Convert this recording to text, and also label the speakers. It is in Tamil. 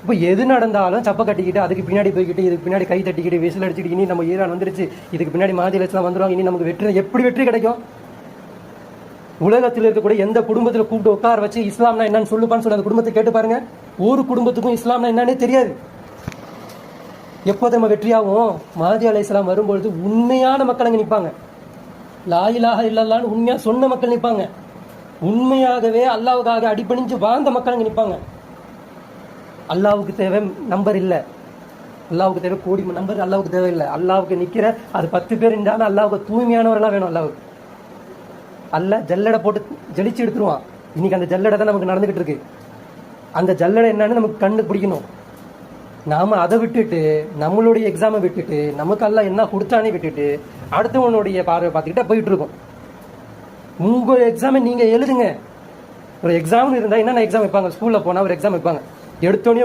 Speaker 1: இப்போ எது நடந்தாலும் சப்பை கட்டிக்கிட்டு அதுக்கு பின்னாடி போய்கிட்டு இதுக்கு பின்னாடி கை தட்டிக்கிட்டு விசில் அடிச்சுட்டு இனி நம்ம ஈரான் வந்துருச்சு, இதுக்கு பின்னாடி மாதி லட்சம் வந்துடும், இனி நமக்கு வெற்றி, எப்படி வெற்றி கிடைக்கும்? உலகத்தில் இருக்கக்கூடிய எந்த குடும்பத்தில் கூப்பிட்டு உட்கார வச்சு இஸ்லாம்னா என்னன்னு சொல்லுப்பான்னு சொல்லி அந்த குடும்பத்தை கேட்டு பாருங்க. ஒரு குடும்பத்துக்கும் இஸ்லாம்னா என்னன்னே தெரியாது. எப்போது நம்ம வெற்றியாகும்? மாதி அலைஹிஸ்ஸலாம் வரும்பொழுது உண்மையான மக்கள் அங்கே நிற்பாங்க. லா இலாஹ இல்லல்லான்னு உண்மையாக சொன்ன மக்கள் நிற்பாங்க. உண்மையாகவே அல்லாவுக்காக அடிபணிஞ்சு வாழ்ந்த மக்கள் அங்கே நிற்பாங்க. அல்லாவுக்கு தேவை நம்பர் இல்லை, அல்லாவுக்கு தேவை கோடி நம்பர் அல்லாவுக்கு தேவை இல்லை. அல்லாவுக்கு நிற்கிற அது 10 பேர் இருந்தாலும் அல்லாவுக்கு தூய்மையானவரெல்லாம் வேணும். அல்லாவுக்கு அல்ல ஜல்லடை போட்டு ஜலிச்சு எடுத்துருவான். இன்னைக்கு அந்த ஜல்லடை தான் நமக்கு நடந்துகிட்டு இருக்கு. அந்த ஜல்லடை என்னன்னு நமக்கு கண்டு பிடிக்கணும். நாம அதை விட்டுட்டு நம்மளுடைய எக்ஸாமை விட்டுட்டு நமக்கு எல்லாம் என்ன கொடுத்தானே விட்டுட்டு அடுத்தவனுடைய பார்வை பார்த்துக்கிட்டே போயிட்டு இருக்கோம். உங்க எக்ஸாமை நீங்க எழுதுங்க. ஒரு எக்ஸாம்னு இருந்தா என்னென்ன எக்ஸாம் வைப்பாங்க? ஸ்கூல்ல போனா ஒரு எக்ஸாம் வைப்பாங்க. எடுத்தோடனே